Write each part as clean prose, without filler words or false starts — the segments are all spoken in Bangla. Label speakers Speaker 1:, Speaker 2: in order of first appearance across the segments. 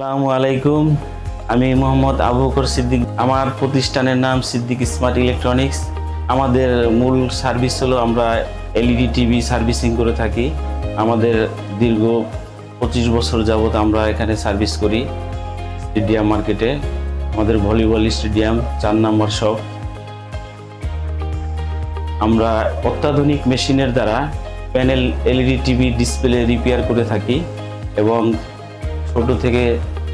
Speaker 1: আসসালামু আলাইকুম। আমি মোহাম্মদ আবু বকর সিদ্দিক। আমার প্রতিষ্ঠানের নাম সিদ্দিক স্মার্ট ইলেকট্রনিক্স। আমাদের মূল সার্ভিস হলো আমরা এলইডি টিভি সার্ভিসিং করে থাকি। আমাদের দীর্ঘ 25 বছর যাবত আমরা এখানে সার্ভিস করি। স্টেডিয়াম মার্কেটে আমাদের ভলিবল স্টেডিয়াম 4 নম্বর শপ। আমরা অত্যাধুনিক মেশিনের দ্বারা panel LED TV display repair করে থাকি এবং ছোট থেকে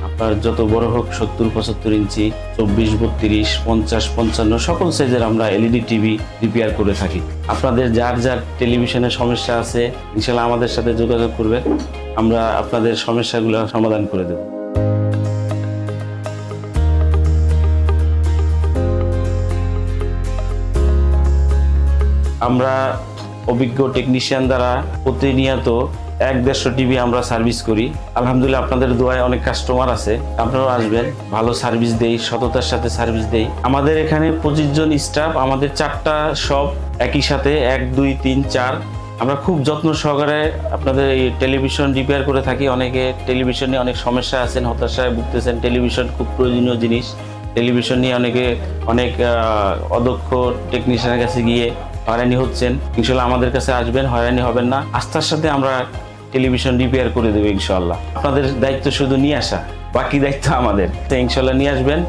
Speaker 1: আপনার যত বড় হোক 70-75 ইঞ্চি, 24-32, 50-55 সকল সাইজের আমরা এলইডি টিভি রিপেয়ার করে থাকি। আপনাদের যার যার টেলিভিশনের সমস্যা আছে ইনশাআল্লাহ আমাদের সাথে যোগাযোগ করবেন, আমরা আপনাদের সমস্যাগুলো সমাধান করে দেব। আমরা অভিজ্ঞ টেকনিশিয়ান দ্বারা প্রতিনিয়ত 1-150 টিভি আমরা সার্ভিস করি। আলহামদুলিল্লাহ আপনাদের দোয়ায় অনেক কাস্টমার আছে, আপনারাও আসবেন। ভালো সার্ভিস দেই, সততার সাথে সার্ভিস দেই। আমাদের এখানে 25 জন স্টাফ, আমাদের 4টা শপ একই সাথে 1, 2, 3, 4। আমরা খুব যত্ন সহকারে আপনাদের এই টেলিভিশন রিপেয়ার করে থাকি। অনেকে টেলিভিশনে অনেক সমস্যা আছেন, হতাশায় ভুগতেছেন। টেলিভিশন খুব প্রয়োজনীয় জিনিস। টেলিভিশন নিয়ে অনেক অদক্ষ টেকনিশিয়ানের কাছে গিয়ে হয়রানি হচ্ছেন। ইনশাল্লাহ আমাদের কাছে আসবেন, হয়রানি হবেন না। আস্থার সাথে আমরা টেলিভিশন রিপেয়ার করে দেবো ইনশাল্লাহ। আপনাদের দায়িত্ব শুধু নিয়ে আসা, বাকি দায়িত্ব আমাদের। ইনশাল্লাহ নিয়ে আসবেন।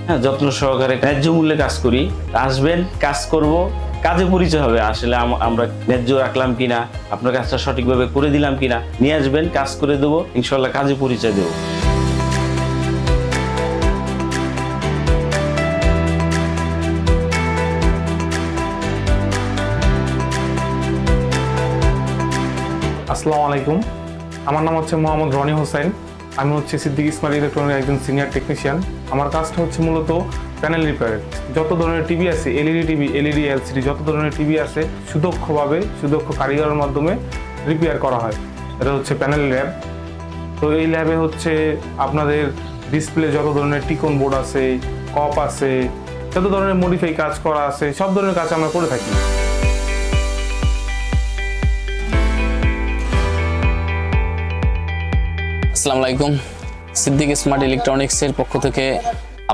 Speaker 1: হ্যাঁ, যত্ন সহকারে ন্যায্য মূল্যে কাজ করি। আসবেন, কাজ করব, কাজে পরিচয় হবে আসলে আমরা ন্যায্য রাখলাম কিনা, আপনার কাজটা সঠিকভাবে করে দিলাম কিনা। নিয়ে আসবেন, কাজ করে দেবো ইনশাল্লাহ, কাজে পরিচয় দেবো।
Speaker 2: আসসালামু আলাইকুম। আমার নাম হচ্ছে মোহাম্মদ রনি হোসেন। আমি হচ্ছে সিদ্দিক স্মার্ট ইলেকট্রনিক্স একজন সিনিয়র টেকনিশিয়ান। আমার কাজটা হচ্ছে মূলত প্যানেল রিপেয়ার। যত ধরনের টিভি আছে, এলইডি টিভি, এলইডি, এলসিডি, যত ধরনের টিভি আছে সুদক্ষ কারিগরের মাধ্যমে রিপেয়ার করা হয়। এটা হচ্ছে প্যানেল ল্যাব। তো এই ল্যাবে হচ্ছে আপনাদের ডিসপ্লে, যত ধরনের টিকন বোর্ড আছে, কপ আছে, যত ধরনের মডিফাই কাজ করা আছে, সব ধরনের কাজ আমরা করে থাকি।
Speaker 3: আসসালামু আলাইকুম। সিদ্দিক স্মার্ট ইলেকট্রনিক্সের পক্ষ থেকে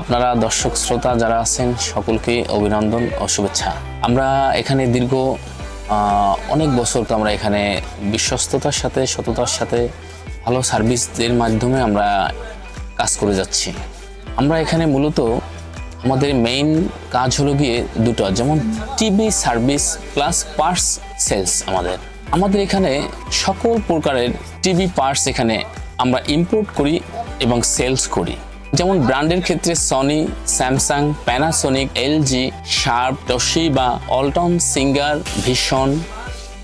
Speaker 3: আপনারা দর্শক শ্রোতা যারা আছেন সকলকে অভিনন্দন ও শুভেচ্ছা। আমরা এখানে দীর্ঘ অনেক বছর তো আমরা এখানে বিশ্বস্ততার সাথে, সততার সাথে, ভালো সার্ভিসের মাধ্যমে আমরা কাজ করে যাচ্ছি। আমরা এখানে মূলত আমাদের মেইন কাজ হলো গিয়ে দুটো, যেমন TV service plus parts sales. আমাদের এখানে সকল প্রকারের টিভি পার্টস এখানে আমরা ইম্পোর্ট করি এবং সেলস করি। যেমন ব্র্যান্ডের ক্ষেত্রে Sony, Samsung, Panasonic, LG, Sharp, Toshiba, Walton, Singer, Vision,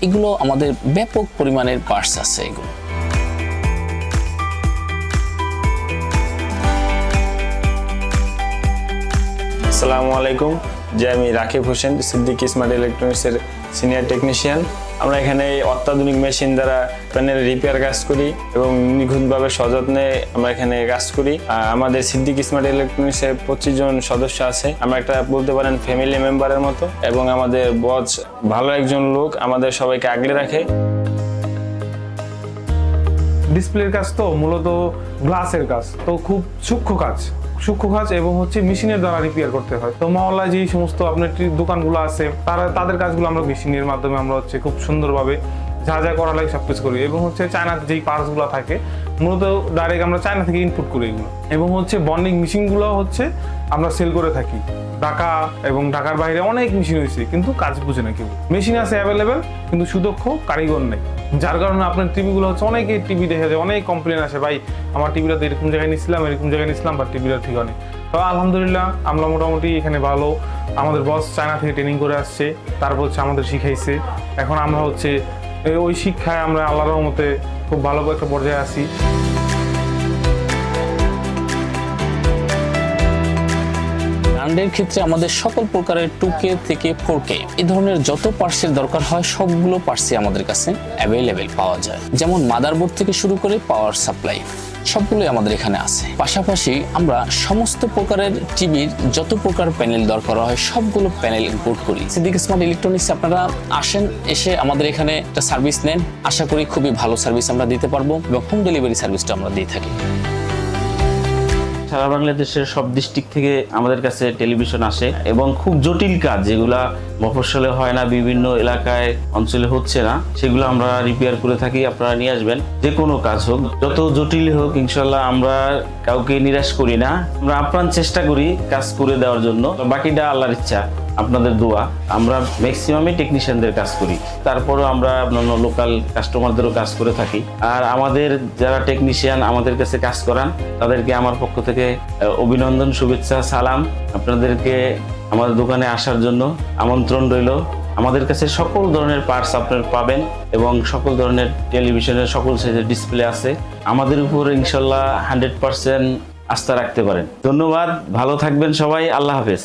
Speaker 3: এগুলো আমাদের ব্যাপক পরিমাণের পার্টস আছে। এগুলো
Speaker 4: আসসালামু আলাইকুম। আমি রাকিব হোসেন, সিদ্দিক স্মার্ট ইলেকট্রনিক্সের সিনিয়র টেকনিশিয়ান। আমরা এখানে অত্যাধুনিক মেশিন দ্বারা প্যানেল রিপেয়ার কাজ করি এবং নিখুঁতভাবে সযত্নে আমরা এখানে কাজ করি। আমাদের সিদ্দিক স্মার্ট ইলেকট্রনিক্সের 25 জন সদস্য আছে। আমরা একটা বলতে পারেন ফ্যামিলি মেম্বারের মতো, এবং আমাদের বস ভালো একজন লোক, আমাদের সবাইকে আগলে রাখে।
Speaker 2: ডিসপ্লের কাজ তো মূলত গ্লাসের কাজ, তো খুব সূক্ষ্ম কাজ এবং হচ্ছে মেশিনের দ্বারা রিপেয়ার করতে হয়। তো মহল্লায় যে সমস্ত আপনার দোকানগুলো আছে তাদের কাজগুলো আমরা মেশিনের মাধ্যমে আমরা হচ্ছে খুব সুন্দরভাবে যা করা লাগে সবকিছু করি। এবং হচ্ছে চায়নাতে যেই পার্টসগুলো থাকে মূলত ডাইরেক্ট আমরা চায়না থেকে ইনপুট করি এগুলো। এবং হচ্ছে বন্ডিং মেশিনগুলো হচ্ছে আমরা সেল করে থাকি। ঢাকা এবং ঢাকার বাইরে অনেক মেশিন হয়েছে, কিন্তু কাজ বুঝে না কেউ। মেশিন আছে অ্যাভেলেবেল, কিন্তু সুদক্ষ কারিগর নেই, যার কারণে আপনার টিভিগুলো হচ্ছে অনেকে টিভি দেখে যায়, অনেক কমপ্লেন আসে, ভাই আমার টিভিটা তো এরকম জায়গায় নিচ্ছিলাম বা টিভিটা ঠিক নেই। তো আলহামদুলিল্লাহ আমরা মোটামুটি এখানে ভালো, আমাদের বস চায়না থেকে ট্রেনিং করে আসছে, তারপর হচ্ছে আমাদের শিখাইছে। এখন আমরা হচ্ছে ওই শিক্ষায় আমরা আল্লাহর রহমতে খুব ভালো একটা পর্যায়ে আছি।
Speaker 3: ব্র্যান্ডের ক্ষেত্রে আমাদের সকল প্রকারের 2K থেকে 4K এই ধরনের যত পার্টসের দরকার হয় সবগুলো পার্টসই আমাদের কাছে অ্যাভেলেবেল পাওয়া যায়। যেমন মাদারবোর্ড থেকে শুরু করে পাওয়ার সাপ্লাই সবগুলোই আমাদের এখানে আছে। পাশাপাশি আমরা সমস্ত প্রকারের টিভির যত প্রকার প্যানেল দরকার হয় সবগুলো প্যানেল ইম্পোর্ট করি। সিদ্দিক স্মার্ট ইলেকট্রনিক্সে আপনারা আসেন, এসে আমাদের এখানে একটা সার্ভিস নেন। আশা করি খুবই ভালো সার্ভিস আমরা দিতে পারবো এবং হোম ডেলিভারি সার্ভিসটা আমরা দিয়ে থাকি।
Speaker 1: সারা বাংলাদেশের সব ডিস্ট্রিক্ট থেকে আমাদের কাছে টেলিভিশন আসে এবং খুব জটিল কাজ যেগুলা মফস্বলে হয় না, বিভিন্ন এলাকায় অঞ্চলে হচ্ছে না, সেগুলো আমরা রিপেয়ার করে থাকি। আপনারা নিয়ে আসবেন, যে কোনো কাজ হোক, যত জটিল হোক, ইনশাল্লাহ আমরা কাউকে নিরাশ করি না। আমরা আপ্রাণ চেষ্টা করি কাজ করে দেওয়ার জন্য, বাকিটা আল্লাহর ইচ্ছা, আপনাদের দোয়া। আমরা ম্যাক্সিমামই টেকনিশিয়ানদের কাজ করি, তারপরেও আমরা অন্যান্য লোকাল কাস্টমারদেরও কাজ করে থাকি। আর আমাদের যারা টেকনিশিয়ান আমাদের কাছে কাজ করান, তাদেরকে আমার পক্ষ থেকে অভিনন্দন, শুভেচ্ছা, সালাম। আপনাদেরকে আমাদের দোকানে আসার জন্য আমন্ত্রণ রইল। আমাদের কাছে সকল ধরনের পার্টস আপনারা পাবেন এবং সকল ধরনের টেলিভিশনের সকল সাইজের ডিসপ্লে আছে। আমাদের উপর ইনশাল্লাহ 100% আস্থা রাখতে পারেন। ধন্যবাদ, ভালো থাকবেন সবাই, আল্লাহ হাফেজ।